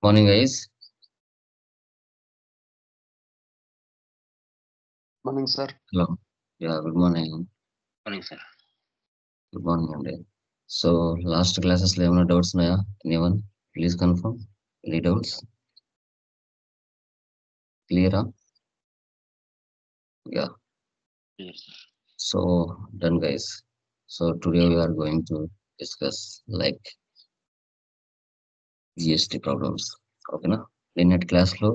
Morning, guys. Morning, sir. Hello. Yeah, good morning. Morning, sir. Good morning, అండి. So, last classes లో ఏమైనా doubts ఉన్నాయా? Anyone? Please confirm. Any doubts? Clear? Yeah. Yes, sir. So, done, guys. So, today we are going to discuss like GST problems. ఓకేనా? నిన్నటి క్లాస్లో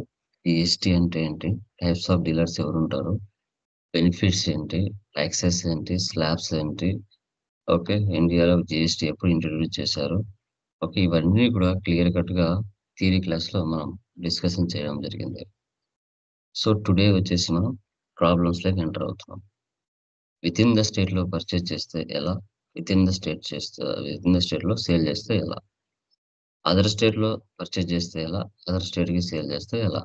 GST అంటే ఏంటి, types of dealers ఎవరు ఉంటారు, బెనిఫిట్స్ ఏంటి, ట్యాక్సెస్ ఏంటి, స్లాబ్స్ ఏంటి, ఓకే, ఇండియాలో GST ఎప్పుడు ఇంట్రడ్యూస్ చేశారు, ఓకే, ఇవన్నీ కూడా క్లియర్ కట్‌గా థియరీ క్లాస్‌లో మనం డిస్కషన్ చేయడం జరిగింది. సో, టుడే వచ్చేసి మనం ప్రాబ్లమ్స్‌లోకి ఎంటర్ అవుతున్నాం. వితిన్ ద స్టేట్‌లో పర్చేజ్ చేస్తే ఎలా? వితిన్ ద స్టేట్‌లో సేల్ చేస్తే ఎలా? అదర్ స్టేట్‌లో పర్చేజ్ చేస్తే ఎలా? అదర్ స్టేట్‌కి సేల్ చేస్తే ఎలా?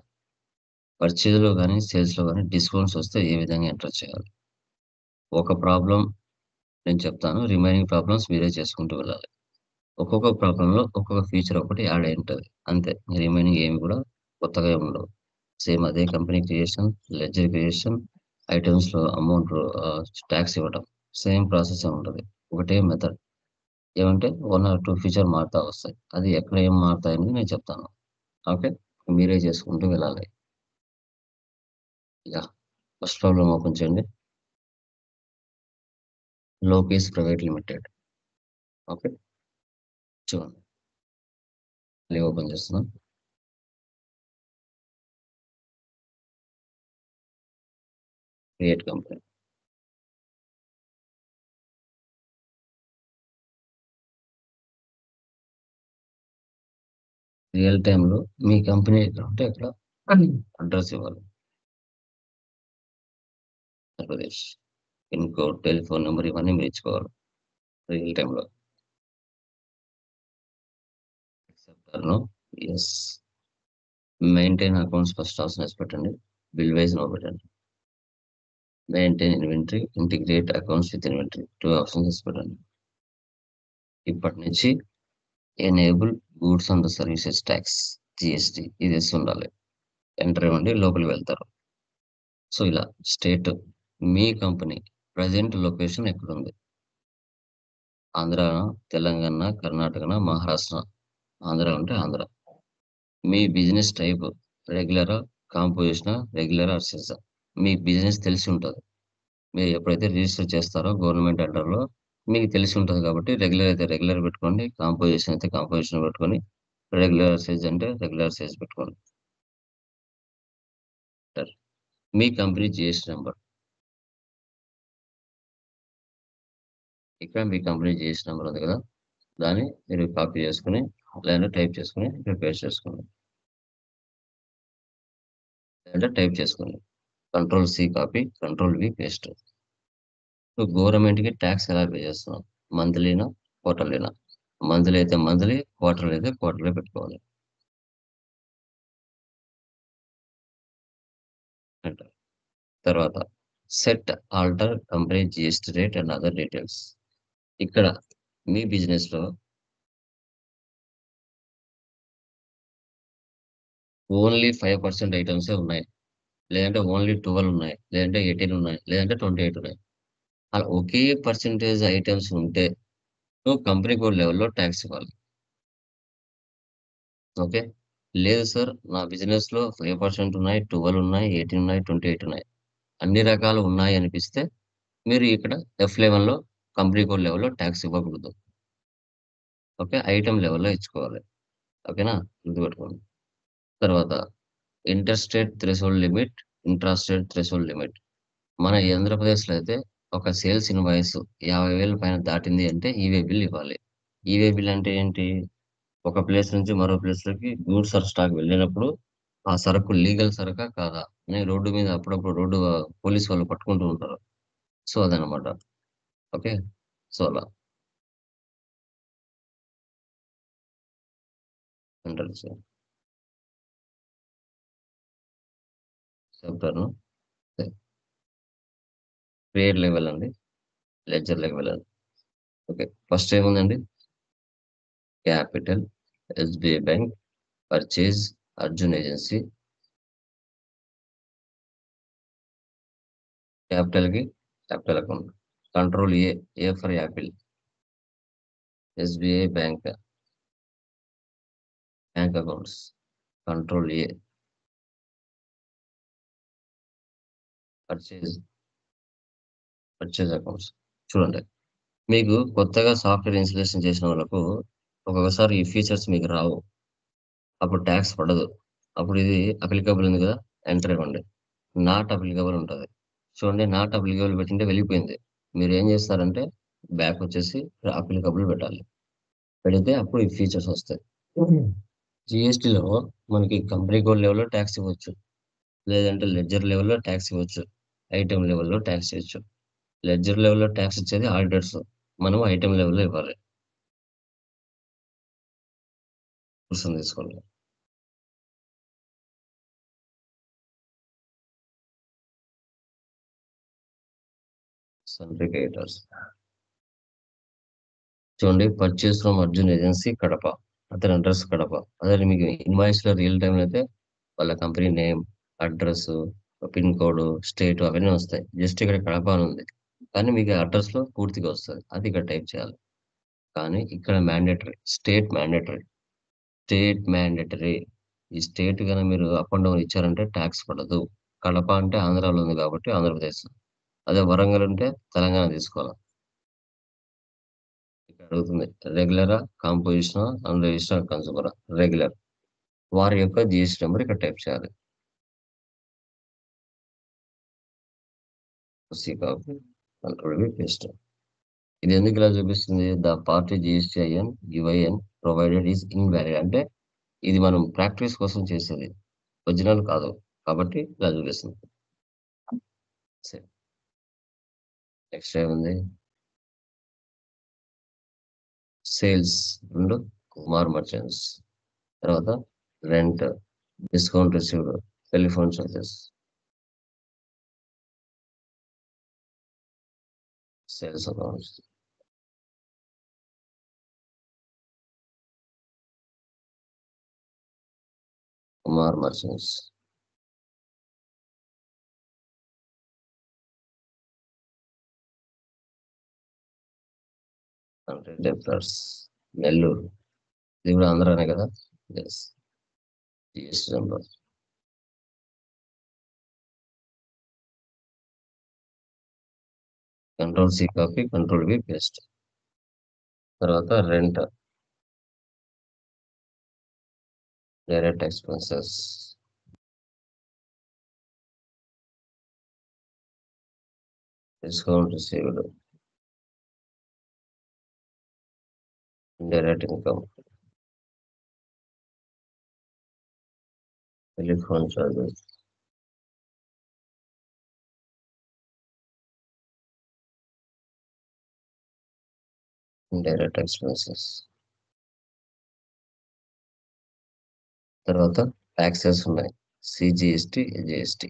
పర్చేజ్‌లో గాని, సేల్స్‌లో గాని డిస్కౌంట్స్ వస్తే ఏ విధంగా ఎంటర్ చేయాలి? ఒక ప్రాబ్లమ్ నేను చెప్తాను. రిమైనింగ్ ప్రాబ్లమ్స్ మీరే చేసుకుంటూ వెళ్ళాలి. ఒక్కొక్క ప్రాబ్లమ్‌లో ఒక్కొక్క ఫీచర్ ఒకటి యాడ్ అయి ఉంటది. అంతే. రిమైనింగ్ ఏమి కూడా కొత్తగా ఏమి ఉండవు. సేమ్ అదే కంపెనీ క్రియేషన్, లెడ్జర్ క్రియేషన్, ఐటెమ్స్‌లో అమౌంట్ టాక్స్ ఇవ్వటం. సేమ్ ప్రాసెసే ఉంటది. ఒకటే మెథడ్. ఏమంటే 1 ఆర్ 2 ఫీచర్ మారుతా వస్తాయి. అది ఎక్కడ ఏం మారుతాయని నేను చెప్తాను. ఓకే. మీరే చేసుకుంటూ వెళ్ళాలి. యాహ్! ఫస్ట్ ప్రాబ్లమ్ ఓపెన్ చేయండి. Lokesh private limited. ఓకే. చూడండి. మళ్ళీ ఓపెన్ చేస్తున్నా. Create company. రియల్ టైమ్‌లో మీ కంపెనీ ఎక్కడ ఉంటే అక్కడ అడ్రెస్ ఇవ్వాలి. Andhra Pradesh. Pin code, telephone number ఇవన్నీ మీరు ఇచ్చుకోవాలి. రియల్ టైమ్‌లో. Accept or no? Yes. Maintain accounts first option yes పెట్టండి. బిల్ వైస్ నో పెట్టండి. Maintain inventory, integrate accounts with inventory 2 options yes పెట్టండి. ఇప్పటి నుంచి enable goods and services talks GST ఇది యెస్ ఉండాలి. ఎంటర్ ఇవ్వండి. లోపలికి వెళ్తారు. సో, ఇలా స్టేట్ మీ కంపెనీ ప్రెజెంట్ లొకేషన్ ఎక్కడుంది? ఆంధ్రానా? తెలంగాణ, కర్ణాటకనా? మహారాష్ట్ర? ఆంధ్ర అంటే ఆంధ్ర. మీ బిజినెస్ టైప్ రెగ్యులరా? కాంపోజిషనా? రెగ్యులరా? అర్సెసా? మీ బిజినెస్ తెలిసి ఉంటది. మీరు ఎప్పుడైతే రిజిస్టర్ చేస్తారో గవర్నమెంట్ అండర్‌లో మీకు తెలిసి ఉంటది కాబట్టి రెగ్యులర్ అయితే రెగ్యులర్ పెట్టుకోండి. కాంపోజిషన్ అయితే కాంపోజిషన్ పెట్టుకొని, రెగ్యులర్ సైజ్ అంటే రెగ్యులర్ సైజ్ పెట్టుకోండి. ఎంటర్. మీ కంపెనీ జీఎస్టీ నంబర్. ఇక్కడ మీ కంపెనీ జీఎస్టీ నంబర్ ఉంది కదా! దాన్ని మీరు కాపీ చేసుకొని, లేదంటే టైప్ చేసుకొని ఇక్కడ పేస్ట్ చేసుకోండి. లేదంటే టైప్ చేసుకోండి. Control C copy, control V paste. నువ్వు గవర్నమెంట్‌కి టాక్స్ ఎలా పే చేస్తున్నావు? మంత్లీనా? క్వార్టర్లీనా? మంత్లీ అయితే మంత్లీ, క్వార్టర్లీ అయితే క్వార్టర్లీ పెట్టుకోవాలి. ఎంటర్. తర్వాత set alter company GST rate and other details. ఇక్కడ మీ బిజినెస్‌లో ఓన్లీ 5% ఐటెమ్సే ఉన్నాయి. లేదంటే ఓన్లీ 12 ఉన్నాయి. లేదంటే 18 ఉన్నాయి. లేదంటే 28 ఉన్నాయి. అలా ఒకే పర్సెంటేజ్ ఐటెమ్స్ ఉంటే నువ్వు కంపెనీ కోడ్ లెవెల్‌లో టాక్స్ ఇవ్వాలి. ఓకే. లేదు సార్ నా బిజినెస్‌లో 5% ఉన్నాయి, 12 ఉన్నాయి, 18 ఉన్నాయి, 28 ఉన్నాయి. అన్ని రకాలు ఉన్నాయి అనిపిస్తే మీరు ఇక్కడ F11లో కంపెనీ కోడ్ లెవెల్‌లో టాక్స్ ఇవ్వకూడదు. ఓకే. ఐటెమ్ లెవెల్‌లో ఇచ్చుకోవాలి. ఓకేనా? గుర్తుపెట్టుకోండి. తర్వాత inter state threshold limit, intra state threshold limit. మన ఆంధ్రప్రదేశ్‌లో అయితే ఒక సేల్స్ ఇన్వాయిస్ 50,000 పైన దాటింది అంటే ఈవే బిల్ ఇవ్వాలి. ఈవే బిల్ అంటే ఏంటి? ఒక ప్లేస్ నుంచి మరో ప్లేస్‌లోకి గూడ్స్ ఆర్ స్టాక్ వెళ్ళినప్పుడు ఆ సరుకు లీగల్ సరకా కాదా? అని రోడ్డు మీద అప్పుడప్పుడు పోలీస్ వాళ్ళు పట్టుకుంటూ ఉంటారు. సో, అదనమాట. ఓకే. సో, అలా అంటారు సార్. చెప్తాను. క్రియేట్ లెవెల్ అండి. లెడ్జర్‌లోకి వెళ్ళండి. ఓకే. ఫస్ట్ ఏముందండి? Capital, SBI bank, purchase Arjun agency. Capital account. Control A for Apple. SBI bank accounts. Control A. Purchase accounts. చూడండి, మీకు కొత్తగా సాఫ్ట్వేర్ ఇన్స్టాలేషన్ చేసిన వాళ్ళకు ఒక్కొక్కసారి ఈ ఫీచర్స్ మీకు రావు, అప్పుడు ట్యాక్స్ పడదు. అప్పుడు ఇది అప్లికబుల్ ఉంది కదా, ఎంటర్ ఇవ్వండి. నాట్ అప్లికబుల్ ఉంటుంది. చూడండి, నాట్ అప్లికబుల్ పెట్టింటే వెళ్ళిపోయింది. మీరు ఏం చేస్తారంటే బ్యాక్ వచ్చేసి అప్లికబుల్ పెట్టాలి. పెడితే అప్పుడు ఈ ఫీచర్స్ వస్తాయి. జిఎస్టీలో మనకి కంపెనీ కోడ్ లెవెల్లో ట్యాక్స్ ఇవ్వచ్చు, లేదంటే లెడ్జర్ లెవెల్లో ట్యాక్స్ ఇవ్వచ్చు, ఐటెం లెవెల్లో ట్యాక్స్ ఇవ్వచ్చు. లెడ్జర్ లెవెల్లో ట్యాక్స్ ఇచ్చేది ఆడిటర్స్, మనం ఐటెం లెవెల్లో ఇవ్వాలి. కోసం తీసుకోండి. సర్టిఫికేటర్స్. చూడండి, purchase from Arjun agency Kadapa, అతని అడ్రస్ కడప. అదే మీకు ఇన్వాయిస్ లో రియల్ టైం అయితే వాళ్ళ company name, address, pin code, state అవన్నీ వస్తాయి. జస్ట్ ఇక్కడ కడప అని ఉంది, కానీ మీకు అడ్రస్ లో పూర్తిగా వస్తుంది, అది ఇక్కడ టైప్ చేయాలి. కానీ ఇక్కడ మ్యాండేటరీ, స్టేట్ మ్యాండేటరీ. ఈ స్టేట్ కనుక మీరు అప్ అండ్ డౌన్ ఇచ్చారంటే ట్యాక్స్ పడదు. కడప అంటే ఆంధ్రాలో ఉంది కాబట్టి ఆంధ్రప్రదేశ్. అదే వరంగల్ ఉంటే తెలంగాణ తీసుకోవాలి. ఇక్కడ అడుగుతుంది రెగ్యులరా, composition, unregister, consumer. Regular. వారి యొక్క జిఎస్టీ నెంబర్ ఇక్కడ టైప్ చేయాలి. C copy, control V paste. ఇది ఎందుకు ఇలా చూపిస్తుంది? The party GSTIN UIN provided is invalid అంటే ఇది మనం ప్రాక్టీస్ కోసం చేసేది, ఒరిజినల్ కాదు, కాబట్టి ఇలా చూపిస్తుంది. నెక్స్ట్ ఏముంది? Sales 2 Kumar merchants. తర్వాత rent, discount received, telephone charges. Sales accounts. Kumar merchants. అంటే డెప్టర్స్ నెల్లూరు, ఇది కూడా ఆంధ్రానే కదా. Yes. GST number. Control C copy, control V paste. తర్వాత rent, direct expenses. Discount received, indirect income, telephone charges. Indirect expenses. తర్వాత taxes ఉన్నాయి, CGST, GST.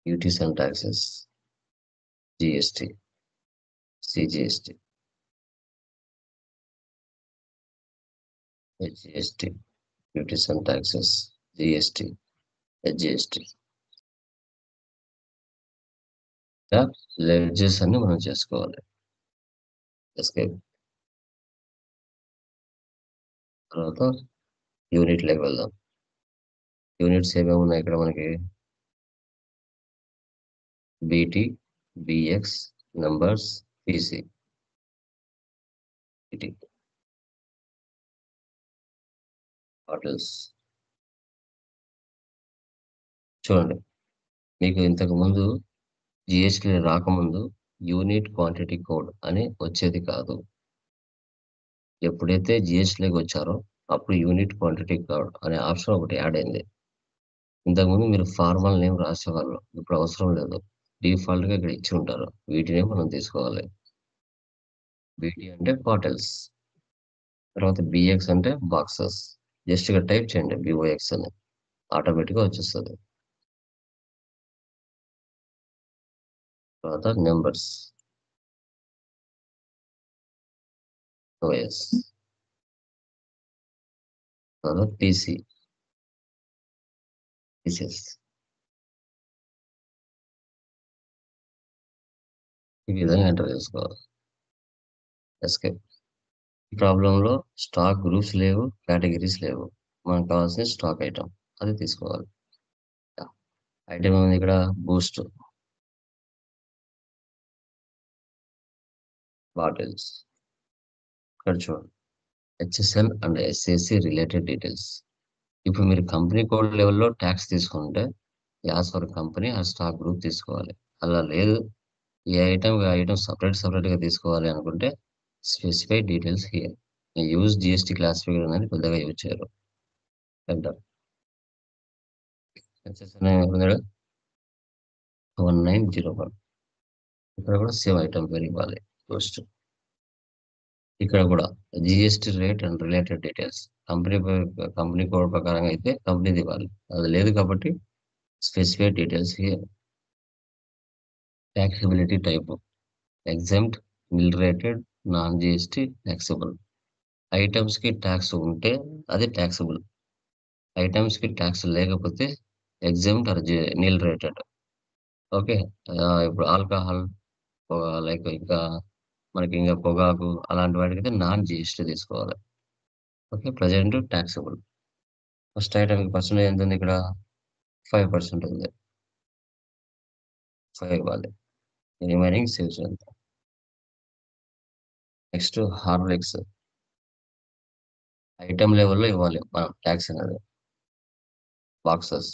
Duties and taxes, GST, CGST, HGST. Duties and taxes, GST, HGST. Ledgers అన్ని మనం చేసుకోవాలి. Escape. తర్వాత unit level వెళ్దాం. Units ఏమేమి ఉన్నాయి ఇక్కడ మనకి? BT, BX, numbers, PC. Bottles. చూడండి, మీకు ఇంతకు ముందు జిఎస్టీ రాకముందు యూనిట్ క్వాంటిటీ కోడ్ అని వచ్చేది కాదు. ఎప్పుడైతే జిఎస్టీలోకి వచ్చారో అప్పుడు యూనిట్ క్వాంటిటీ కోడ్ అనే ఆప్షన్ ఒకటి యాడ్ అయింది. ఇంతకుముందు మీరు ఫార్మల్ నేమ్ రాసేవాళ్ళు, ఇప్పుడు అవసరం లేదు, డిఫాల్ట్ గా ఇక్కడ ఇచ్చి ఉంటారు, వీటినే మనం తీసుకోవాలి. బీటీ అంటే బాటిల్స్. తర్వాత బిఎక్స్ అంటే బాక్సెస్. జస్ట్ ఇక్కడ టైప్ చేయండి బిఓఎక్స్ అని, ఆటోమేటిక్ గా వచ్చేస్తుంది. తర్వాత నెంబర్స్. OS, తర్వాత PC, TCS. ఈ విధంగా ఎంటర్ చేసుకోవాలి. ఎస్కేప్. ఈ ప్రాబ్లంలో స్టాక్ గ్రూప్స్ లేవు, కేటగిరీస్ లేవు. మనకు కావాల్సిన స్టాక్ ఐటమ్ అది తీసుకోవాలి. ఐటమ్ ఉంది ఇక్కడ బూస్ట్ బాటిల్స్. ఇక్కడ చూడండి HSL and SAC related details. ఇప్పుడు మీరు కంపెనీ కోడ్ లెవెల్లో ట్యాక్స్ తీసుకుంటే యాజ్ ఫర్ కంపెనీ ఆ స్టాక్ గ్రూప్ తీసుకోవాలి. అలా లేదు ఈ ఐటమ్ సపరేట్గా తీసుకోవాలి అనుకుంటే specify details here. Use GST క్లాసిఫైర్ అనేది పెద్దగా యూజ్ చేయరు. ఎంటర్. HSL 1901. ఇక్కడ కూడా సేమ్ ఐటమ్ పేరు ఇవ్వాలి. పోస్ట్. ఇక్కడ కూడా GST rate and related details company code ప్రకారం అయితే కంపెనీది ఇవ్వాలి. అది లేదు కాబట్టి specify details here. Taxability type exempt, nil rated, non GST, taxable. Items కి ట్యాక్స్ ఉంటే అది ట్యాక్సిబుల్. ఐటమ్స్ కి ట్యాక్స్ లేకపోతే exempt or nil rated. Okay. ఇప్పుడు ఆల్కహాల్ లైక్ ఇంకా మనకి ఇంకా పొగాకు అలాంటి వాటికి అయితే నాన్ GST తీసుకోవాలి. ఓకే. Present taxable. ఫస్ట్ ఐటమ్కి పర్సెంటేజ్ ఎంత ఉంది ఇక్కడ 5% ఉంది. 5 ఇవ్వాలి. రిమైనింగ్ సేవ్ చేద్దాం. నెక్స్ట్ హార్లిక్స్ ఐటమ్ లెవెల్లో ఇవ్వాలి మనం ట్యాక్స్ అనేది. బాక్సెస్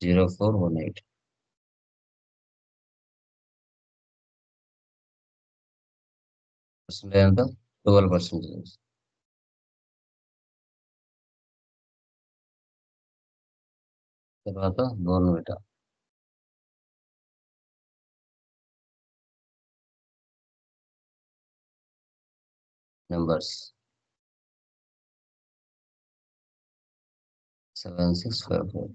0418. పర్సెంటేజ్ ఎంత 12%. తర్వాత బోర్న్విటా నెంబర్స్ 7654.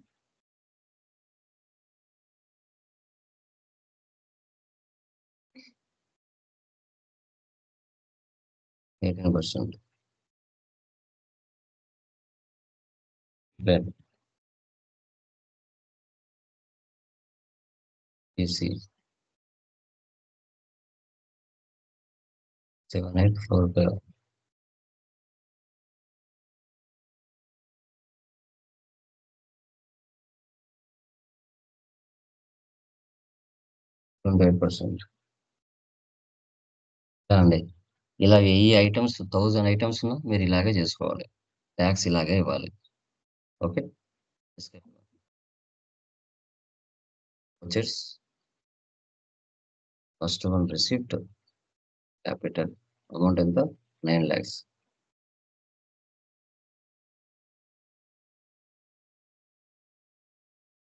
%18. Then PC 7845. %28. అండి ఇలా 1000 ఐటమ్స్ 1000 ఐటమ్స్ మీరు ఇలాగే చేసుకోవాలి. ట్యాక్స్ ఇలాగే ఇవ్వాలి. ఓకే. వచ్చేసి first one receipt capital amount ఎంత 9 lakhs.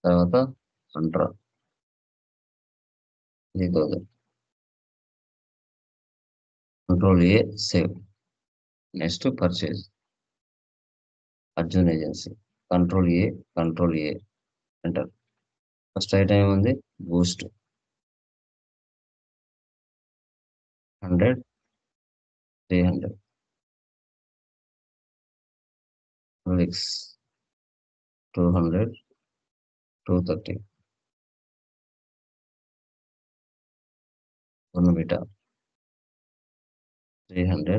తర్వాత అంట్రా 3000. Control A save. Next purchase Arjun agency control A enter. First item ఏముంది బూస్ట్ 100 300. రిక్స్ 200 230. బోర్న్విటా 300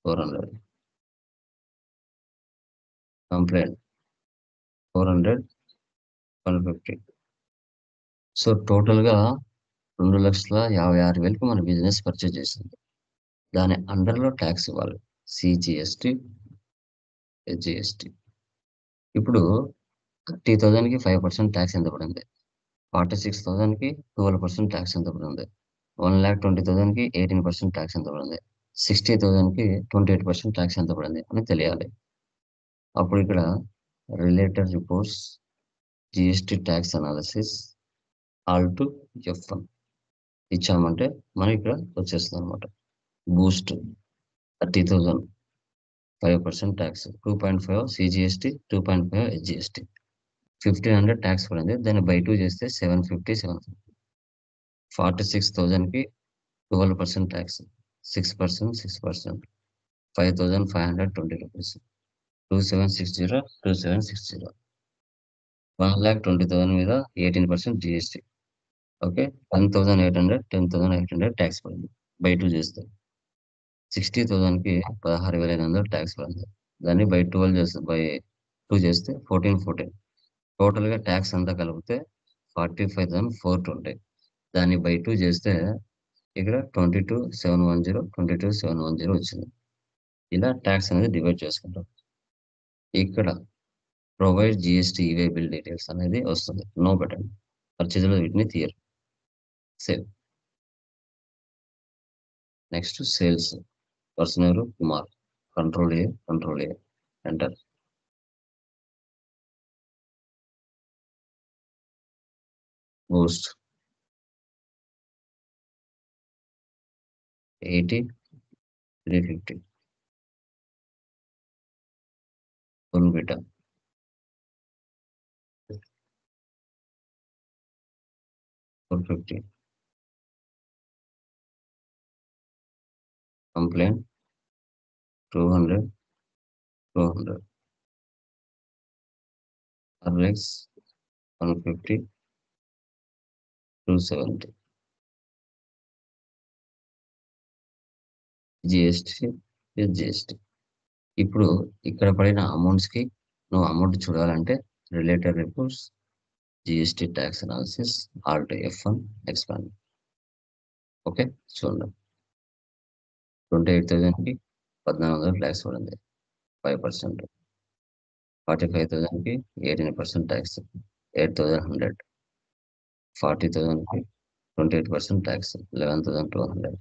400. కంప్లైంట్ 400 150. సో టోటల్గా 2,56,000 మన బిజినెస్ పర్చేజ్ చేసింది. దాని అండర్లో ట్యాక్స్ ఇవ్వాలి CGST SGST. ఇప్పుడు 30,000కి 5% ట్యాక్స్ ఎంత పడింది, 46,000కి 12% ట్యాక్స్ ఎంత పడింది, 1,20,000కి 18% ట్యాక్స్ ఎంత పడింది, 60,000కి 28% ట్యాక్స్ ఎంత పడింది అని తెలియాలి. అప్పుడు ఇక్కడ related reports GST tax analysis all to F1 ఇచ్చామంటే మనకి ఇక్కడ వచ్చేస్తుంది అనమాట. Boost 30,000 5% tax 2.5 CGST 2.5 SGST 1,500 tax పడింది. దాన్ని బై 2 చేస్తే 750. 46,000కి 12% tax, 6%, 6%, 5,520 rupees, 2760, 2760. 1,20,000 మీద 18% GST. ఓకే, 10,800, 10,800 ట్యాక్స్ పడింది బై 2 చేస్తే. 60,000కి 16,500 ట్యాక్స్ పడింది. దాన్ని బై 12 చేస్తే, బై 2 చేస్తే 14,14. టోటల్గా ట్యాక్స్ అంతా కలిపితే 45,420. దాన్ని బై 2 చేస్తే ఇక్కడ 22,710, 22,710 వచ్చింది. ఇలా ట్యాక్స్ అనేది డివైడ్ చేసుకుంటాం. ఇక్కడ provide GST e-way bill details అనేది వస్తుంది. No button. పర్చేజ్లో వీటిని తీయరు. సేవ్. Next sales. పర్సన్ ఎవరు? Kumar. Control A, control A, enter. Boost 80, 350. Full beta 450. Complaint 200, 200. RX 150, 270. GST, GST. ఇప్పుడు ఇక్కడ పడిన అమౌంట్స్కి నువ్వు అమౌంట్ చూడాలంటే related reports, GST tax analysis, Alt F1, expand. Okay, చూడండి. 28,000కి 1,400 ట్యాక్స్ పడింది, 5%. 45,000కి 18% ట్యాక్స్, 8,100. 40,000కి 28% ట్యాక్స్, 11,200.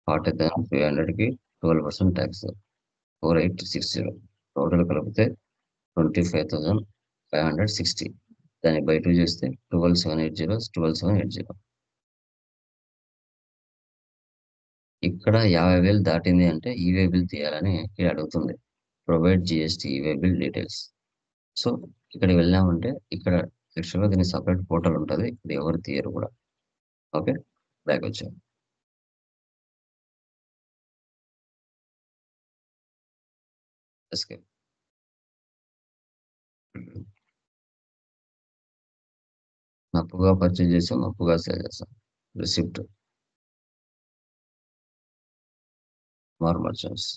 40,500కి 12% ట్యాక్స్, 4,860. టోటల్ కలిపితే 25,560. దాన్ని బై 2 చేస్తే 12,780, 12,780. ఇక్కడ 50,000 దాటింది అంటే ఈవే బిల్ తీయాలని ఇక్కడ అడుగుతుంది. Provide GST e-way bill details. So ఇక్కడికి వెళ్ళామంటే ఇక్కడ యాక్చువల్గా దీనికి సపరేట్ పోర్టల్ ఉంటుంది. ఇక్కడ ఎవరు తీయరు కూడా. ఓకే, బ్యాక్ వచ్చాం. ఎస్కేప్. అప్పుగా పర్చేజ్ చేసాం, అప్పుగా సేల్ చేస్తాం. రిసిప్ట్ మార్ మర్చెంట్స్.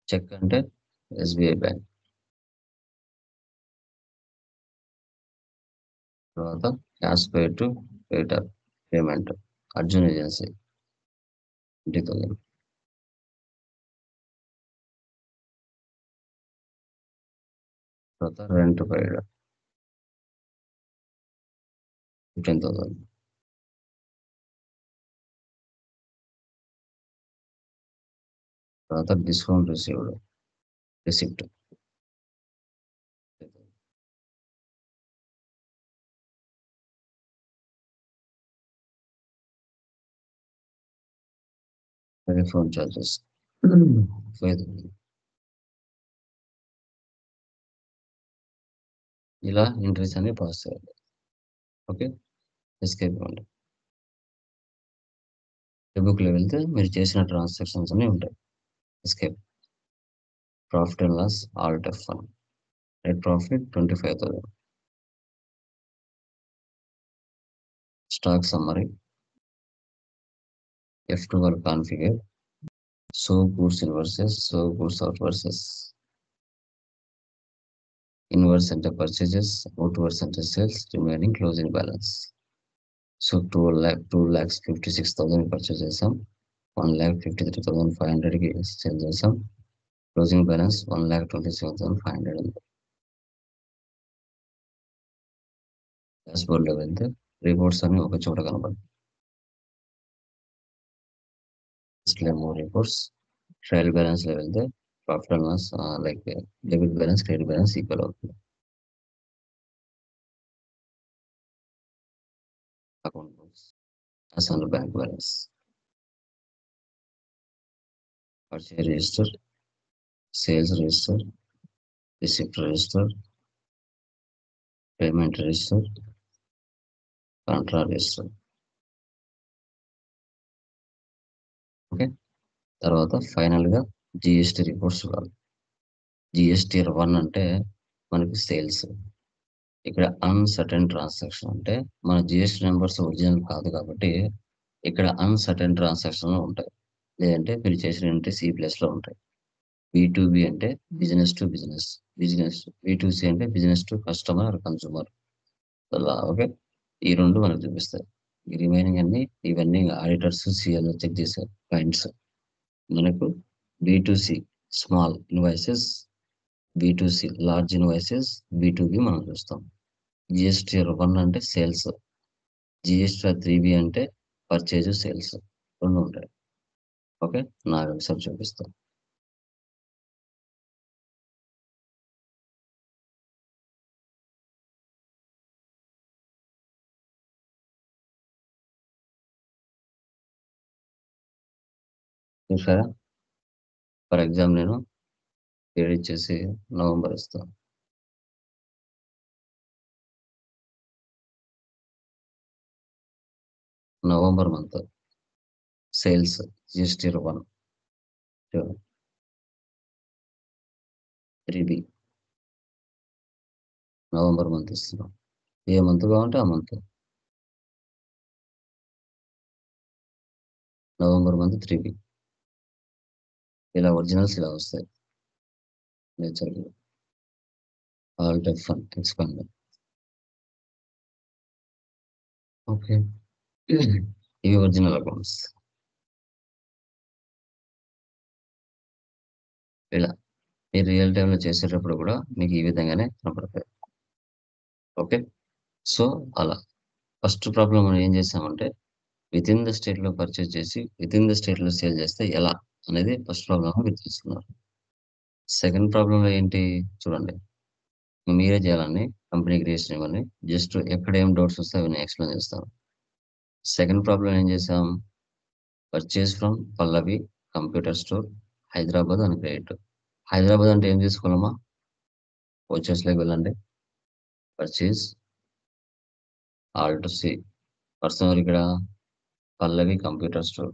చెక్ అంటే ఎస్బీఐ బ్యాంక్. తర్వాత cash pay to Peter payment Arjun agency 20,000. తర్వాత రెంట్ పైడ్ 15,000. తర్వాత discount received receipt. Telephone charges 5,000. ఇలా ఎంట్రీస్ అన్ని పాస్ చేయాలి. ఓకే, ఎస్కేప్ ఇవ్వండి. బుక్లో వెళ్తే మీరు చేసిన ట్రాన్సాక్షన్స్ అన్నీ ఉంటాయి. Escape. Profit and loss, alt F1. Net profit 25,000. Stock summary, F12 configure, so goods inwards, so goods outwards. Inwards అంటే పర్చేజెస్, అవుట్వర్స్ అంటే sales, remaining closing balance. So 2,56,000 purchase చేసాం, 1,53,500కి సేల్ చేసాం. Closing balance 1,27,500 ఉంది. Dash బోర్డ్లో వెళ్తే reports అన్ని ఒక చోట కనబడతాయి. Display more reports. ట్రయల్ బ్యాలెన్స్లో వెళ్తే profit and loss, like debit balance, credit balance equal అవుతుంది. అకౌంట్ బుక్స్, అసలు bank balance, purchase register, sales register, receipt register, payment register, contract register. Okay, తర్వాత ఫైనల్గా జిఎస్టీ రిపోర్ట్స్ కావాలి. జిఎస్టీ 1 అంటే మనకి sales. ఇక్కడ అన్సర్టెన్ ట్రాన్సాక్షన్ అంటే మన జిఎస్టీ నెంబర్స్ ఒరిజినల్ కాదు కాబట్టి ఇక్కడ అన్సర్టెన్ ట్రాన్సాక్షన్ ఉంటాయి, లేదంటే మీరు చేసినట్టు C++ ఉంటాయి. B2B అంటే బిజినెస్ టు బిజినెస్, B2C అంటే business to customer or consumer. అలా ఓకే, ఈ రెండు మనకు చూపిస్తాయి. ఈ రిమైనింగ్ అన్ని ఇవన్నీ ఆడిటర్స్ సిఎల్ చెక్ చేసే పాయింట్స్. మనకు B2C small invoices, B2C large invoices, B2B మనం చూస్తాం. GSTR 1 అంటే సేల్స్, GSTR 3B అంటే పర్చేజ్ సేల్స్, రెండు ఉంటాయి. ఓకే, నాకు ఒకసారి చూపిస్తాం. చూసారా, ఫర్ ఎగ్జాంపుల్ నేను పేరు ఇచ్చేసి నవంబర్ ఇస్తాను. November month sales GSTR 1 3B November month ఇస్తున్నాం. ఏ మంత్ కావాలంటే ఆ మంత్. November month 3B. ఇలా ఒరిజినల్స్ ఇలా వస్తాయి. Nature Alt F1 expand. Okay, ఇవి ఒరిజినల్ అకౌంట్స్. ఇలా మీరు రియల్ టైంలో చేసేటప్పుడు కూడా మీకు ఈ విధంగానే కనపడతాయి. ఓకే, సో అలా ఫస్ట్ ప్రాబ్లం మనం ఏం చేసామంటే విత్ ఇన్ ద స్టేట్లో పర్చేస్ చేసి విత్ ఇన్ ద స్టేట్లో సేల్ చేస్తే ఎలా అనేది ఫస్ట్ ప్రాబ్లమ్ మీరు తీసుకున్నారు. సెకండ్ ప్రాబ్లంలో ఏంటి చూడండి, మీరే చేయాలని కంపెనీ క్రియేషన్ ఇవ్వండి, జస్ట్ ఎక్కడ ఏం డౌట్స్ వస్తే అవి నేను ఎక్స్ప్లెయిన్ చేస్తాను. సెకండ్ ప్రాబ్లం ఏం చేసాం, purchase from Pallavi computer store Hyderabad అని క్రియేట్. హైదరాబాద్ అంటే ఏం తీసుకోవాలమ్మా, వచ్చేస్లోకి వెళ్ళండి, పర్చేస్ ఆల్ట్ C, పర్సనల్ ఇక్కడ పల్లవి కంప్యూటర్ స్టోర్.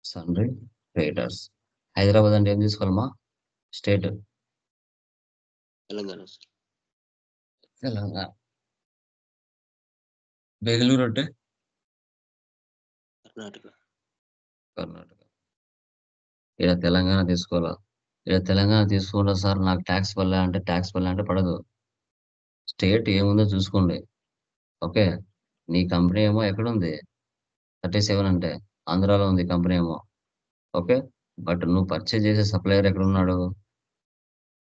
సన్రీ క్రియేటర్స్. హైదరాబాద్ అంటే ఏం తీసుకోవాలమ్మా, స్టేట్ తెలంగాణ సార్. తెలంగాణ. బెంగళూరు అంటే కర్ణాటక. కర్ణాటక. ఇక్కడ తెలంగాణ తీసుకోవాలా, ఇక్కడ తెలంగాణ తీసుకుంటా సార్ నాకు ట్యాక్స్ పడలే అంటే ట్యాక్స్ పడలే అంటే పడదు. స్టేట్ ఏముందో చూసుకోండి. ఓకే, నీ కంపెనీ ఏమో ఎక్కడుంది, 37 అంటే ఆంధ్రాలో ఉంది కంపెనీ ఏమో. ఓకే, బట్ నువ్వు పర్చేజ్ చేసే సప్లయర్ ఎక్కడ ఉన్నాడు,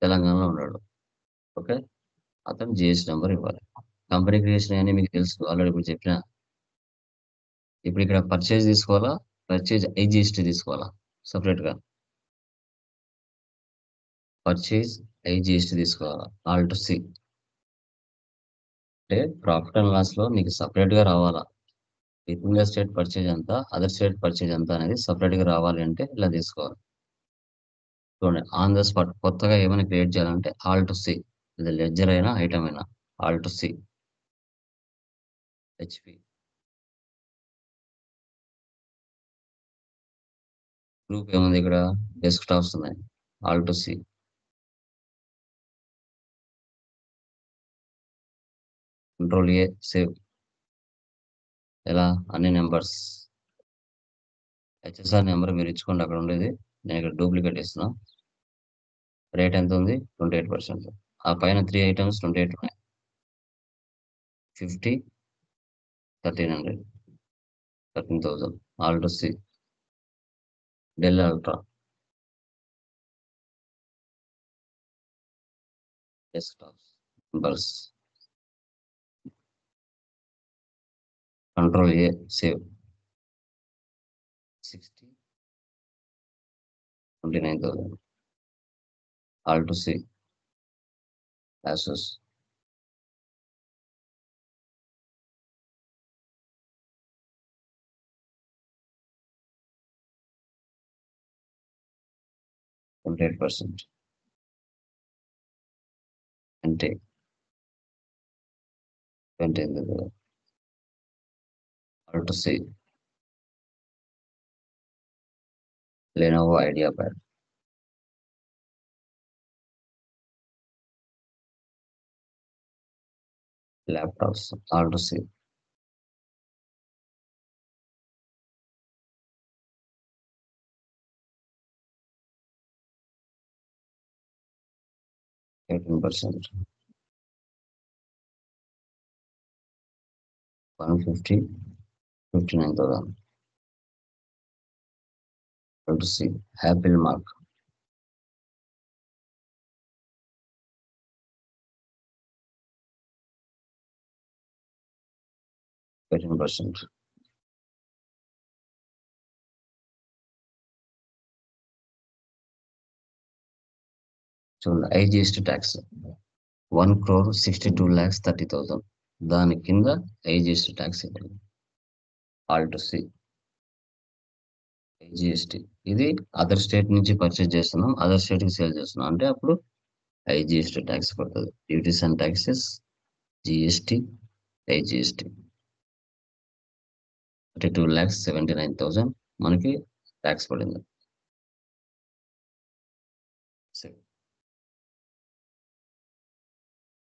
తెలంగాణలో ఉన్నాడు. ఓకే, అతను జిఎస్టీ నెంబర్ ఇవ్వాలి. కంపెనీ క్రియేషన్ అని మీకు తెలుసు ఆల్రెడీ, ఇప్పుడు చెప్పిన. ఇప్పుడు ఇక్కడ పర్చేజ్ తీసుకోవాలా, పర్చేజ్ ఐజిఎస్టీ తీసుకోవాలా సపరేట్గా. పర్చేజ్ ఐజిఎస్టీ తీసుకోవాలా, ఆల్ట్ C. అంటే ప్రాఫిట్ అండ్ లాస్ లో నీకు సపరేట్గా రావాలా, with in the state purchase ఎంత, అదర్ స్టేట్ పర్చేజ్ ఎంత అనేది సపరేట్గా రావాలి అంటే ఇలా తీసుకోవాలి. చూడండి, ఆన్ ద స్పాట్ కొత్తగా ఏమైనా క్రియేట్ చేయాలంటే ఆల్ట్ C, ఇది లెడ్జర్ అయినా ఐటమ్ అయినా ఆల్ట్ C. HP గ్రూప్ ఏముంది ఇక్కడ, డెస్క్ టాప్స్ ఉన్నాయి, Alt C. Control A save. ఎలా, అన్ని నెంబర్స్ HSR నెంబర్ మీరు ఇచ్చుకోండి అక్కడ ఉండేది, నేను ఇక్కడ డూప్లికేట్ ఇస్తున్నా. రేట్ ఎంత ఉంది, 28%. ఆ పైన 3 ఐటమ్స్ 28 ఉన్నాయి, 50, 1300, 13,000, alt C. Dell ultra desktops numbers, control A save. 60, 29,000, alt C. Asus 28%. అంటే 20 ఎందుకు? Alt C. Lenovo IdeaPad. Laptops. Alt C. %. 150, 59,000. Alt C. Apple Mark. %. చూడండి IGST ట్యాక్స్ 1,62,30,000. దాని కింద IGST ట్యాక్స్ ఇవ్వాలి. Alt C. IGST ఇది other state నుంచి purchase చేస్తున్నాం, other స్టేట్కి సేల్ చేస్తున్నాం అంటే అప్పుడు IGST ట్యాక్స్ పడుతుంది. Duties and taxes, GST, IGST 32,79,000 మనకి ట్యాక్స్ పడింది.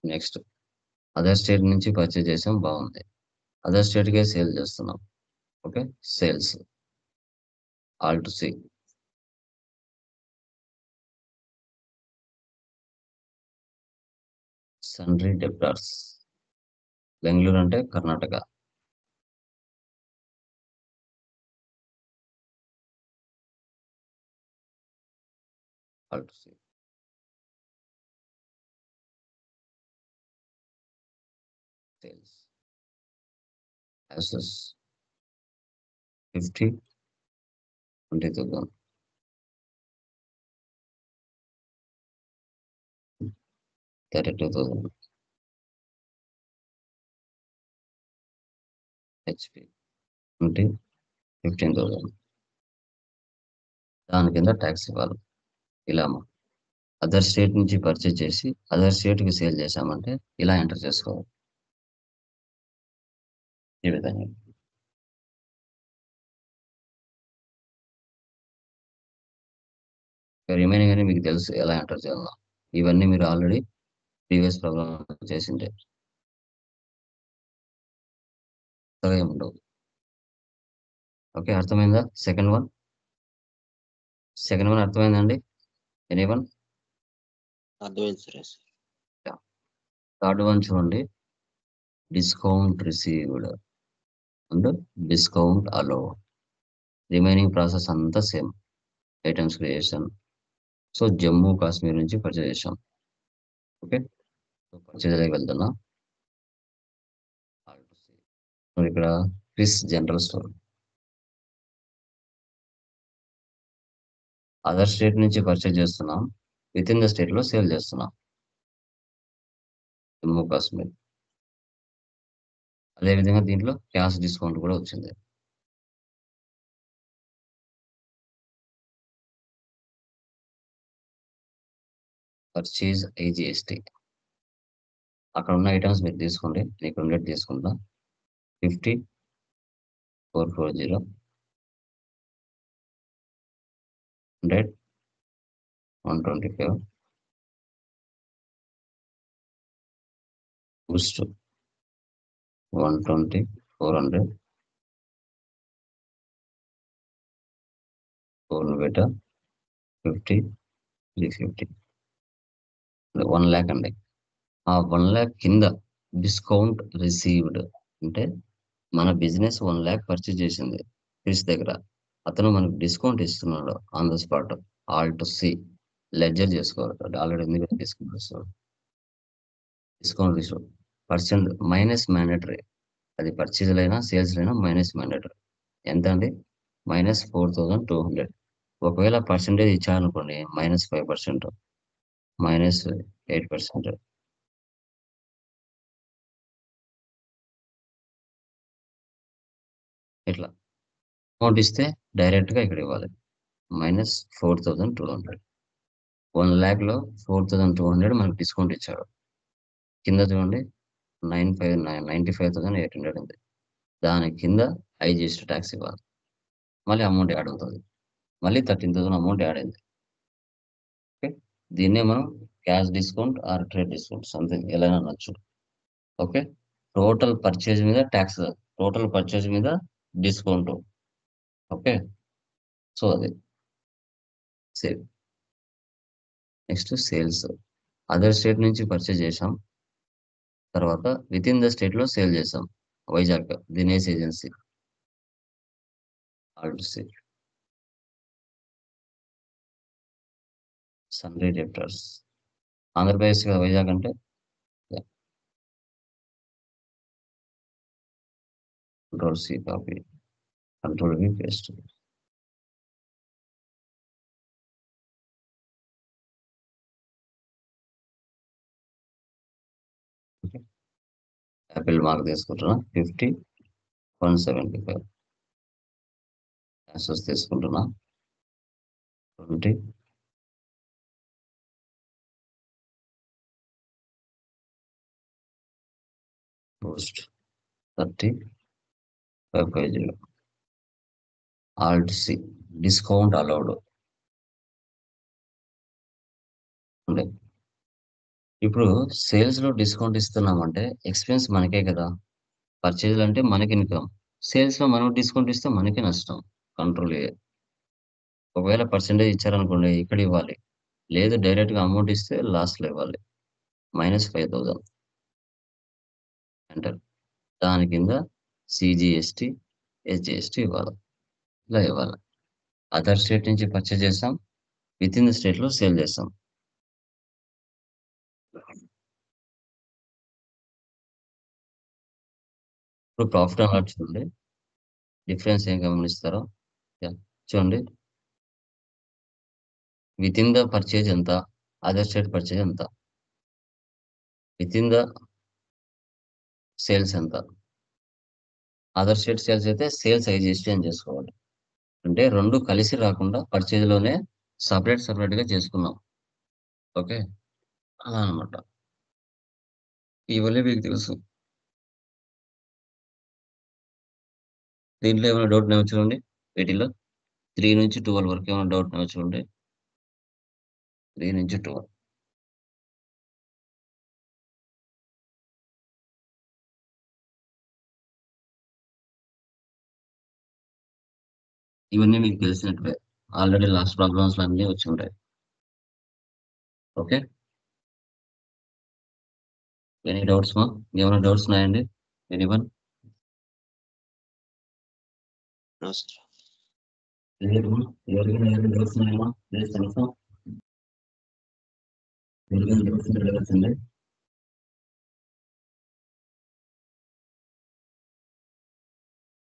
నెక్స్ట్ అదర్ స్టేట్ నుంచి పర్చేజ్ చేసాం, బాగుంది. అదర్ స్టేట్కే సేల్ చేస్తున్నాం. Okay, sales Alt C. సన్రీ debtors. Bengaluru అంటే Karnataka. Alt C. Sales Asus 50, 20,000. 32,000. HP 20, 15,000. దాని కింద ట్యాక్స్ ఇవ్వాలి. ఇలా అదర్ స్టేట్ నుంచి పర్చేజ్ చేసి అదర్ స్టేట్కి సేల్ చేసామంటే ఇలా ఎంటర్ చేసుకోవాలి. ఈ విధంగా రిమైనింగ్ అని మీకు తెలుసు ఎలా ఎంటర్ చేయాలో. ఇవన్నీ మీరు ఆల్రెడీ ప్రీవియస్ ప్రోగ్రామ్ చేసిండే, కొత్తగా ఏమి ఉండవు. ఓకే, అర్థమైందా? సెకండ్ వన్ అర్థమైందండి? ఎనీవన్? అర్థమైంది సార్. థర్డ్ వన్ చూడండి, discount received and discount allowed. Remaining process అంతా same. Items creation. So Jammu Kashmir నుంచి పర్చేజ్ చేసాం. ఓకే, పర్చేజ్ వెళ్తున్నా. ఇక్కడ Kris general store. Other state నుంచి పర్చేజ్ చేస్తున్నాం, విత్ ఇన్ ద స్టేట్ లో సేల్ చేస్తున్నాం. జమ్మూ కాశ్మీర్. అదేవిధంగా దీంట్లో క్యాష్ డిస్కౌంట్ కూడా వచ్చింది. Purchase IGST. అక్కడ ఉన్న ఐటమ్స్ మీరు తీసుకోండి, నీకు ఉండేది తీసుకుంటా. 50, 440, 100, 125, boost 120, 400, బెటా 50, 350, 1 lakh అండి. ఆ 1 lakh కింద డిస్కౌంట్ రిసీవ్డ్ అంటే మన బిజినెస్ 1 lakh పర్చేజ్ చేసింది క్రిస్ దగ్గర, అతను మనకు డిస్కౌంట్ ఇస్తున్నాడు on the spot. Alt C. Ledger చేసుకోవాలి. ఆల్రెడీ ఎందుకు డిస్కౌంట్ ఇస్తున్నాడు. Discount received percent minus mandatory. అది పర్చేజ్ అయినా సేల్స్ అయినా మైనస్ మ్యాండేటరీ. ఎంత అండి? -4,200. ఒకవేళ పర్సెంటేజ్ ఇచ్చారనుకోండి -5%, -8%. ఇట్లా అమౌంట్ ఇస్తే డైరెక్ట్గా ఇక్కడ ఇవ్వాలి. -4,200. 1,00,000లో 4,200 మనకు డిస్కౌంట్ ఇచ్చాడు. కింద చూడండి 95,800 ఉంది. దాని కింద ఐజీఎస్టీ ట్యాక్స్ ఇవ్వాలి. మళ్ళీ అమౌంట్ యాడ్ అవుతుంది. మళ్ళీ 13,000 అమౌంట్ యాడ్ అయింది. ఓకే, దీన్నే మనం cash discount are trade discount something ఎలా అనొచ్చు. ఓకే, టోటల్ పర్చేజ్ మీద ట్యాక్స్, టోటల్ పర్చేజ్ మీద డిస్కౌంట్. ఓకే, సో అది save. Next sales. Other state నుంచి పర్చేజ్ చేసాం, తర్వాత విత్ ఇన్ ద స్టేట్ లో సేల్ చేసాం. వైజాగ్ దినేష్ ఏజెన్సీ, ఆల్టోసి, సన్రీ డెప్టర్స్, ఆంధ్రప్రదేశ్ కదా వైజాగ్ అంటే. Control C copy, control V paste. Apple mark తీసుకుంటున్నా 50, 175. యాసెస్ తీసుకుంటున్నా 20, post 30, 550. Alt C, discount allowed. ఉండే ఇప్పుడు సేల్స్ లో డిస్కౌంట్ ఇస్తున్నామంటే ఎక్స్పెన్స్ మనకే కదా, పర్చేజ్ అంటే మనకి ఇన్కమ్, సేల్స్ లో మనం డిస్కౌంట్ ఇస్తే మనకి నష్టం. Control A. ఒకవేళ పర్సెంటేజ్ ఇచ్చారనుకోండి ఇక్కడ ఇవ్వాలి, లేదు డైరెక్ట్ గా అమౌంట్ ఇస్తే లాస్ట్ లో ఇవ్వాలి. -5,000 ఎంటర్. దాని కింద సిజిఎస్టి, ఎస్జిఎస్టి ఇవ్వాలి. ఇలా ఇవ్వాలి. అదర్ స్టేట్ నుంచి పర్చేజ్ చేస్తాం, విత్ ఇన్ ద స్టేట్ లో సేల్ చేస్తాం. ఇప్పుడు ప్రాఫిట్ అండ్ లాస్ చూడండి, డిఫరెన్స్ ఏం గమనిస్తారో. Yeah. చూడండి, విత్ ఇన్ ద పర్చేజ్ ఎంత, అదర్ స్టేట్ పర్చేజ్ ఎంత, విత్ ఇన్ ద సేల్స్ ఎంత. అదర్ స్టేట్ సేల్స్ అయితే సేల్స్ ఐజిఎస్టీ అని చేసుకోవాలి. అంటే రెండు కలిసి రాకుండా పర్చేజ్ లోనే సపరేట్ గా చేసుకున్నాం. ఓకే, అలా అనమాట. ఇవన్నీ మీకు తెలుసు. దీంట్లో ఏమైనా డౌట్ ఉన్నాయో చూడండి. వీటిలో 3 నుంచి 12 వరకు ఏమైనా డౌట్ ఉన్నాయో చూడండి. 3 నుంచి 12. ఇవన్నీ మీకు తెలిసినట్లే, ఆల్రెడీ లాస్ట్ ప్రాబ్లమ్స్ అన్నీ వచ్చి ఉంటాయి. ఓకే, ఎనీ డౌట్స్ మా? ఏమైనా డౌట్స్ ఉన్నాయండి? ఎనీవన్? No sir. ఎవరికైనా ఏమైనా డౌట్స్ ఉన్నాయమ్మా? Please confirm. ఎవరికైనా డౌట్స్ ఉంటే అడగచ్చండి.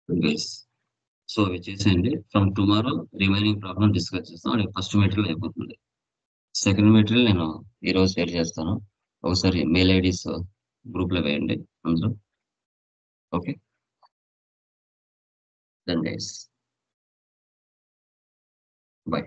గైస్, సో ఇవి చేసేయండి. From tomorrow remaining problem discuss చేస్తాం. అది ఫస్ట్ మెటీరియల్ అయిపోతుంది. సెకండ్ మెటీరియల్ నేను ఈరోజు షేర్ చేస్తాను. ఒకసారి మెయిల్ ఐడీస్ గ్రూప్లో వేయండి అందరూ. Okay, then guys, by.